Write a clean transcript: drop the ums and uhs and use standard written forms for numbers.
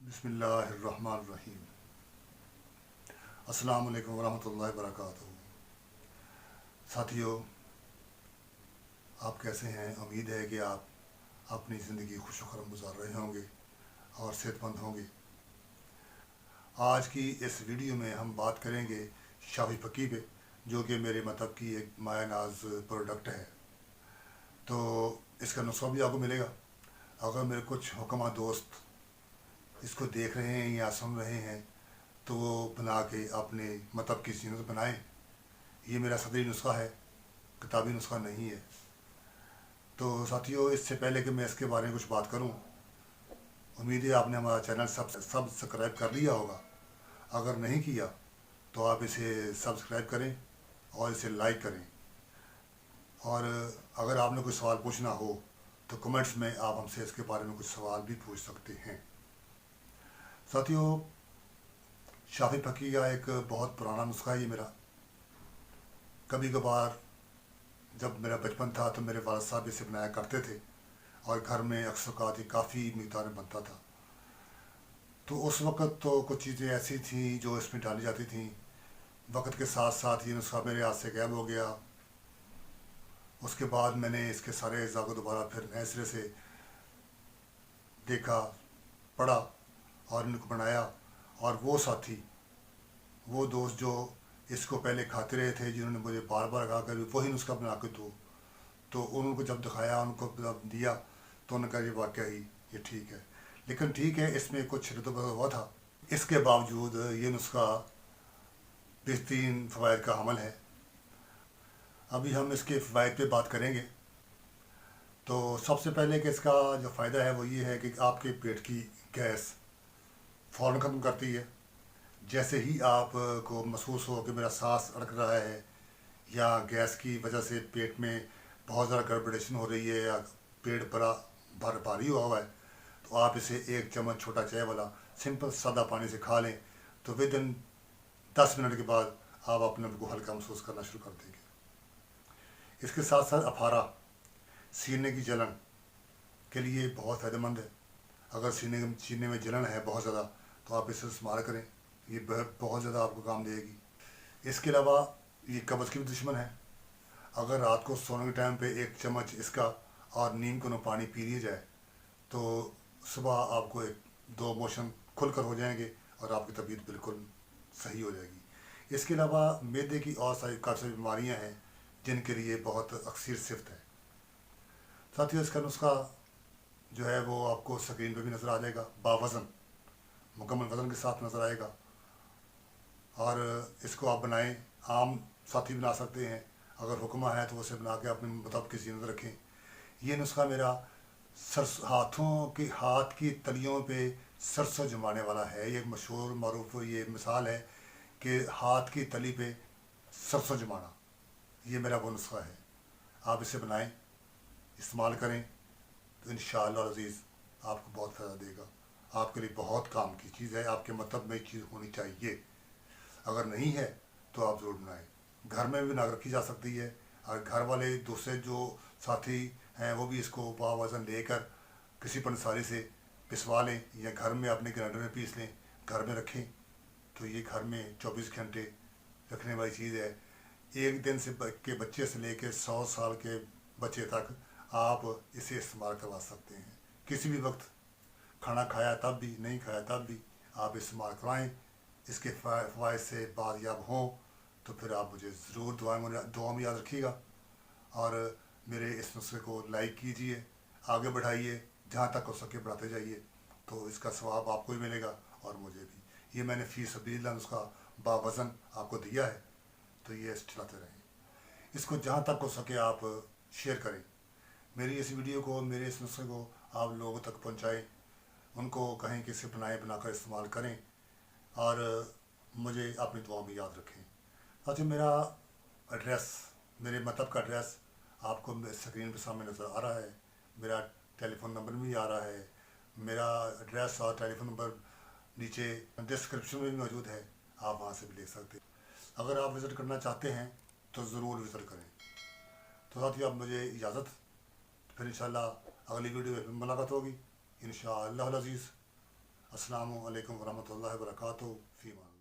बिस्मिल्लाहिर्रहमानिर्रहीम। अस्सलाम वालेकुम वरहमतुल्लाहि वबरकातुहू। साथियों, आप कैसे हैं? उम्मीद है कि आप अपनी ज़िंदगी खुश खरम गुजार रहे होंगे और सेहतमंद होंगे। आज की इस वीडियो में हम बात करेंगे शाफी फ़की पे, जो कि मेरे मतलब की एक माया नाज प्रोडक्ट है। तो इसका नुस्खा भी आपको मिलेगा। अगर मेरे कुछ हुक्मा दोस्त इसको देख रहे हैं या सुन रहे हैं तो वो बना के अपने मतलब की सीनत बनाएं। ये मेरा सदरी नुस्खा है, किताबी नुस्खा नहीं है। तो साथियों, इससे पहले कि मैं इसके बारे में कुछ बात करूं, उम्मीद है आपने हमारा चैनल सब्सक्राइब कर लिया होगा। अगर नहीं किया तो आप इसे सब्सक्राइब करें और इसे लाइक करें। और अगर आपने कोई सवाल पूछना हो तो कमेंट्स में आप हमसे इसके बारे में कुछ सवाल भी पूछ सकते हैं। साथियों, शाफी फ़की का एक बहुत पुराना नुस्खा है ये मेरा। कभी कभार जब मेरा बचपन था तो मेरे वालिद साहब इसे बनाया करते थे और घर में अक्सर काफ़ी मिक़दार में बनता था। तो उस वक़्त तो कुछ चीज़ें ऐसी थीं जो इसमें डाली जाती थीं। वक्त के साथ साथ ये नुस्खा मेरे हाथ से गायब हो गया। उसके बाद मैंने इसके सारे अज़्ज़ा को दोबारा फिर नए सिरे से देखा, पढ़ा और इनको बनाया। और वो साथी, वो दोस्त जो इसको पहले खाते रहे थे, जिन्होंने मुझे बार बार कहा कर वही नुस्खा बना के दो, तो उनको जब दिखाया, उनको जब दिया तो उन्होंने कहा ये वाकई ही ये ठीक है। लेकिन ठीक है, इसमें कुछ रद्द हुआ था। इसके बावजूद ये नुस्खा बेहतरीन फ़वाइद का हमल है। अभी हम इसके फ़वाइद पे बात करेंगे। तो सबसे पहले कि इसका जो फ़ायदा है वो ये है कि आपके पेट की गैस फ़ौरन ख़त्म करती है। जैसे ही आप को महसूस हो कि मेरा सांस अड़क रहा है या गैस की वजह से पेट में बहुत ज़्यादा गड़बड़ेशन हो रही है या पेट बड़ा भारी हुआ है, तो आप इसे एक चम्मच छोटा चाय वाला सिंपल सादा पानी से खा लें तो विद इन 10 मिनट के बाद आप अपने आप को हल्का महसूस करना शुरू कर देंगे। इसके साथ साथ अफारा, सीने की जलन के लिए बहुत फ़ायदेमंद है। अगर सीने में जलन है बहुत ज़्यादा तो आप इसे इस्तेमाल करें, ये बहुत ज़्यादा आपको काम देगी। इसके अलावा ये कब्ज़ की भी दुश्मन है। अगर रात को सोने के टाइम पे एक चम्मच इसका और नीम को पानी पी लिया जाए तो सुबह आपको एक दो मोशन खुलकर हो जाएंगे और आपकी तबीयत बिल्कुल सही हो जाएगी। इसके अलावा मैदे की और काफ़ी सारी बीमारियाँ हैं जिनके लिए बहुत अक्सर सिफ्त है। साथियों, इसका नुस्खा जो है वो आपको स्क्रीन पे भी नज़र आ जाएगा, बावज़न मुकम्मल वज़न के साथ नज़र आएगा। और इसको आप बनाएं, आम साथी बना सकते हैं। अगर हुक्मा है तो उसे बना के अपने मतलब की ज़ीनत रखें। ये नुस्खा मेरा हाथ की तलियों पे सरसों जमाने वाला है। ये मशहूर मरूफ ये मिसाल है कि हाथ की तली पे सरसों जमाना, ये मेरा वो नुस्खा है। आप इसे बनाएं, इस्तेमाल करें तो इंशाअल्लाह अज़ीज़ आपको बहुत फ़ायदा देगा। आपके लिए बहुत काम की चीज़ है, आपके मतलब में चीज़ होनी चाहिए। अगर नहीं है तो आप ज़रूर बनाएं। घर में भी बना रखी जा सकती है और घर वाले दूसरे जो साथी हैं वो भी इसको बावज़न लेकर किसी पंसारी से पिसवा लें या घर में अपने ग्राइंडर में पीस लें, घर में रखें। तो ये घर में 24 घंटे रखने वाली चीज़ है। एक दिन से के बच्चे से लेकर 100 साल के बच्चे तक आप इसे इस्तेमाल करवा सकते हैं। किसी भी वक्त, खाना खाया तब भी, नहीं खाया तब भी आप इस्तेमाल करवाएँ। इसके फ़वाइद से बाज़याब हों तो फिर आप मुझे ज़रूर दुआ में याद रखिएगा और मेरे इस नुस्खे को लाइक कीजिए, आगे बढ़ाइए, जहाँ तक हो सके बढ़ाते जाइए, तो इसका सवाब आपको भी मिलेगा और मुझे भी। ये मैंने फ़ी सबीलिल्लाह नुस्खा बावज़न आपको दिया है, तो ये चलाते रहें। इसको जहाँ तक हो सके आप शेयर करें। मेरी इस वीडियो को, मेरे इस नुस्खे को आप लोगों तक पहुँचाएँ। उनको कहें कि इसे बनाकर इस्तेमाल करें और मुझे अपनी दुआ में याद रखें। साथियों, मेरा एड्रेस, मेरे मतलब का एड्रेस आपको स्क्रीन पर सामने नज़र आ रहा है। मेरा टेलीफ़ोन नंबर भी आ रहा है। मेरा एड्रेस और टेलीफ़ोन नंबर नीचे डिस्क्रिप्शन में भी मौजूद है, आप वहाँ से भी ले सकते हैं। अगर आप विज़िट करना चाहते हैं तो ज़रूर विज़िट करें। तो साथियों, अब मुझे इजाज़त, फिर इंशाअल्लाह अगली वीडियो में मुलाकात होगी इंशाअल्लाह अज़ीज़। السلام علیکم ورحمۃ اللہ وبرکاتہ. فی امان اللہ.